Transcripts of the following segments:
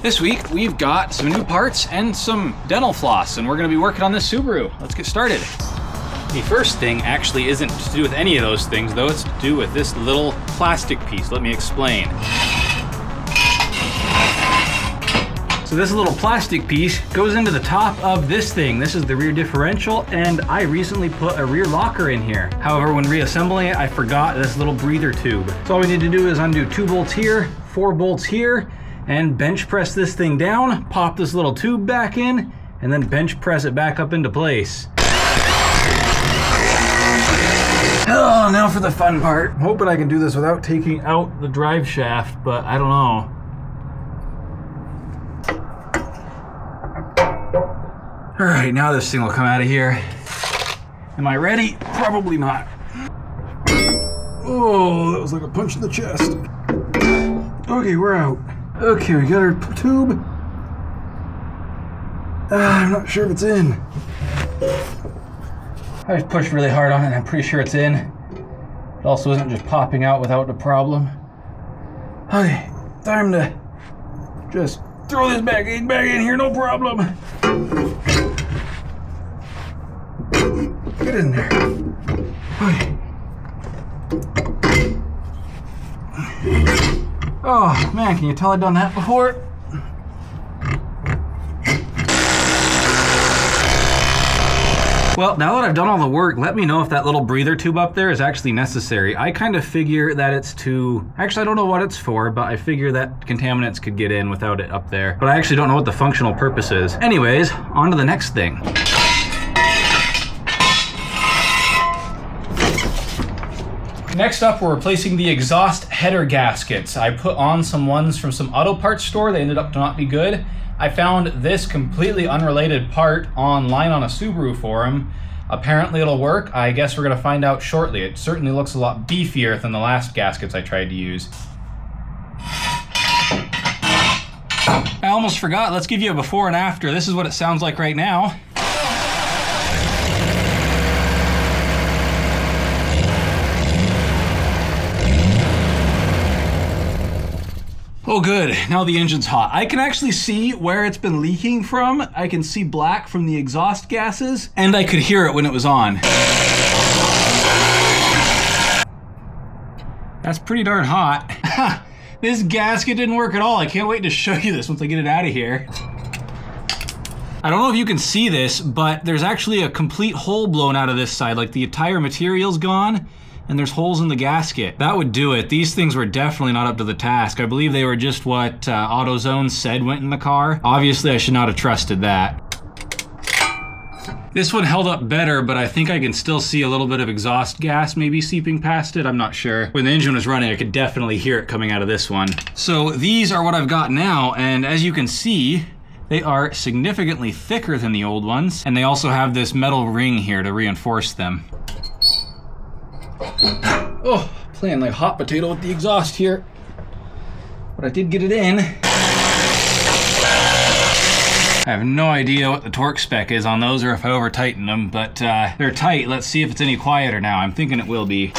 This week, we've got some new parts and some dental floss, and we're gonna be working on this Subaru. Let's get started. The first thing actually isn't to do with any of those things, though. It's to do with this little plastic piece. Let me explain. So this little plastic piece goes into the top of this thing. This is the rear differential, and I recently put a rear locker in here. However, when reassembling it, I forgot this little breather tube. So all we need to do is undo 2 bolts here, 4 bolts here, and bench press this thing down, pop this little tube back in, and then bench press it back up into place. Oh, now for the fun part. I'm hoping I can do this without taking out the drive shaft, but I don't know. All right, now this thing will come out of here. Am I ready? Probably not. Oh, that was like a punch in the chest. Okay, we're out. Okay, we got our tube. I'm not sure if it's in. I just pushed really hard on it and I'm pretty sure it's in. It also isn't just popping out without a problem. Okay, time to just throw this back in here, no problem. Get in there. Okay. Oh man, can you tell I've done that before? Well, now that I've done all the work, let me know if that little breather tube up there is actually necessary. I kind of figure that it's to, actually I don't know what it's for, but I figure that contaminants could get in without it up there. But I actually don't know what the functional purpose is. Anyways, on to the next thing. Next up, we're replacing the exhaust header gaskets. I put on some ones from some auto parts store. They ended up to not be good. I found this completely unrelated part online on a Subaru forum. Apparently it'll work. I guess we're gonna find out shortly. It certainly looks a lot beefier than the last gaskets I tried to use. I almost forgot, let's give you a before and after. This is what it sounds like right now. Oh good, now the engine's hot. I can actually see where it's been leaking from. I can see black from the exhaust gases, and I could hear it when it was on. That's pretty darn hot. This gasket didn't work at all. I can't wait to show you this once I get it out of here. I don't know if you can see this, but there's actually a complete hole blown out of this side, like the entire material's gone. And there's holes in the gasket. That would do it. These things were definitely not up to the task. I believe they were just what AutoZone said went in the car. Obviously, I should not have trusted that. This one held up better, but I think I can still see a little bit of exhaust gas maybe seeping past it. I'm not sure. When the engine was running, I could definitely hear it coming out of this one. So these are what I've got now, and as you can see, they are significantly thicker than the old ones, and they also have this metal ring here to reinforce them. Oh, playing like hot potato with the exhaust here. But I did get it in. I have no idea what the torque spec is on those or if I over tightened them, but they're tight. Let's see if it's any quieter now. I'm thinking it will be.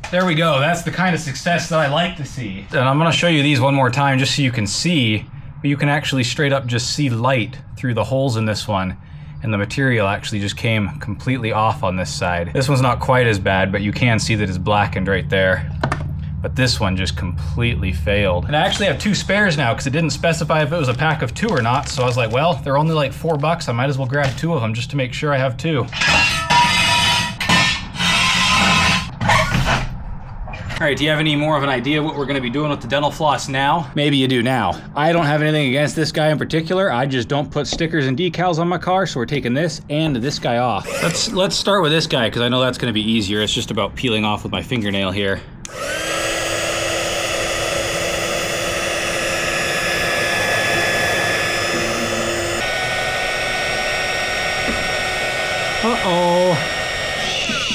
There we go, that's the kind of success that I like to see. And I'm gonna show you these one more time just so you can see, but you can actually straight up just see light through the holes in this one. And the material actually just came completely off on this side. This one's not quite as bad, but you can see that it's blackened right there. But this one just completely failed. And I actually have 2 spares now because it didn't specify if it was a pack of 2 or not. So I was like, well, they're only like $4. I might as well grab 2 of them just to make sure I have 2. All right, do you have any more of an idea what we're gonna be doing with the dental floss now? Maybe you do now. I don't have anything against this guy in particular. I just don't put stickers and decals on my car, so we're taking this and this guy off. Let's start with this guy, because I know that's gonna be easier. It's just about peeling off with my fingernail here. Uh-oh.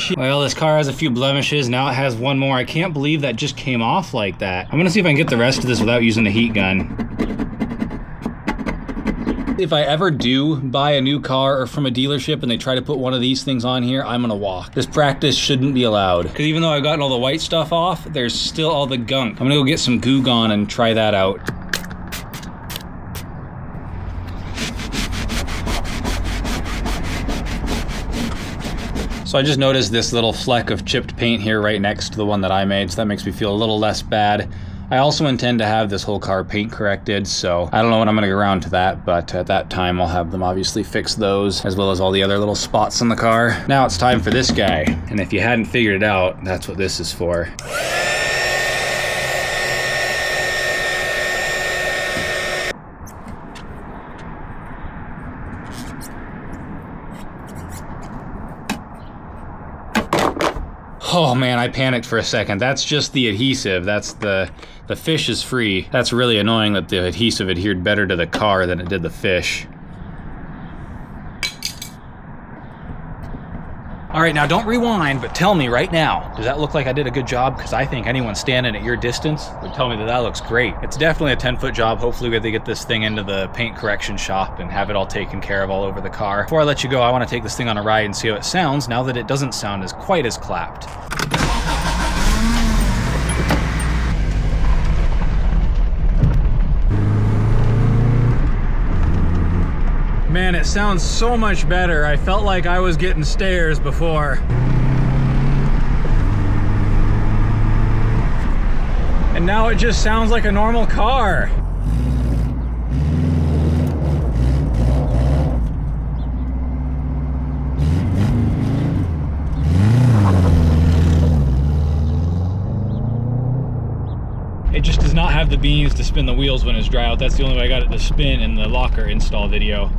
shit. Well, this car has a few blemishes. Now it has one more. I can't believe that just came off like that. I'm gonna see if I can get the rest of this without using the heat gun. If I ever do buy a new car or from a dealership and they try to put one of these things on here, I'm gonna walk. This practice shouldn't be allowed. Because even though I've gotten all the white stuff off, there's still all the gunk. I'm gonna go get some Goo Gone and try that out. So I just noticed this little fleck of chipped paint here right next to the one that I made, so that makes me feel a little less bad. I also intend to have this whole car paint corrected, so I don't know when I'm gonna get around to that, but at that time I'll have them obviously fix those, as well as all the other little spots on the car. Now it's time for this guy, and if you hadn't figured it out, that's what this is for. Oh man, I panicked for a second. That's just the adhesive. That's the fish is free. That's really annoying that the adhesive adhered better to the car than it did the fish. All right, now don't rewind, but tell me right now, does that look like I did a good job? Because I think anyone standing at your distance would tell me that that looks great. It's definitely a 10-foot job. Hopefully we get this thing into the paint correction shop and have it all taken care of all over the car. Before I let you go, I want to take this thing on a ride and see how it sounds now that it doesn't sound as quite as clapped. Man, it sounds so much better. I felt like I was getting stairs before. And now it just sounds like a normal car. It just does not have the beans to spin the wheels when it's dry out. That's the only way I got it to spin in the locker install video.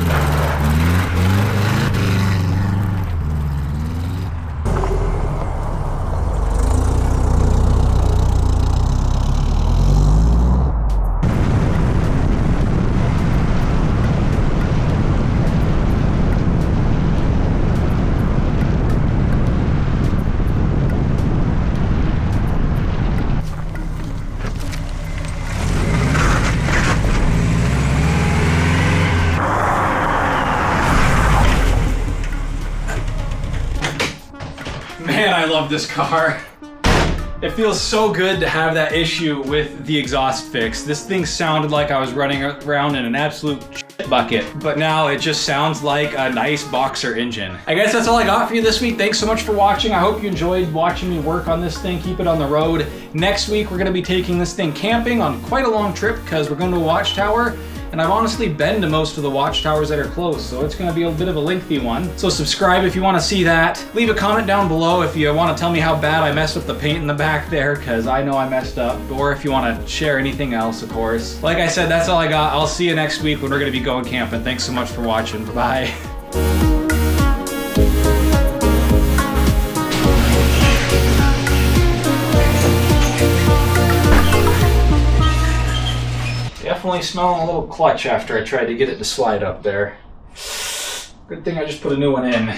Man, I love this car. It feels so good to have that issue with the exhaust fix. This thing sounded like I was running around in an absolute shit bucket, but now it just sounds like a nice boxer engine. I guess that's all I got for you this week. Thanks so much for watching. I hope you enjoyed watching me work on this thing, keep it on the road. Next week, we're gonna be taking this thing camping on quite a long trip because we're going to a watchtower. And I've honestly been to most of the watchtowers that are close, so it's gonna be a bit of a lengthy one. So subscribe if you wanna see that. Leave a comment down below if you wanna tell me how bad I messed up the paint in the back there, because I know I messed up, or if you wanna share anything else, of course. Like I said, that's all I got. I'll see you next week when we're gonna be going camping. Thanks so much for watching. Bye. Definitely smelling a little clutch after I tried to get it to slide up there. Good thing I just put a new one in.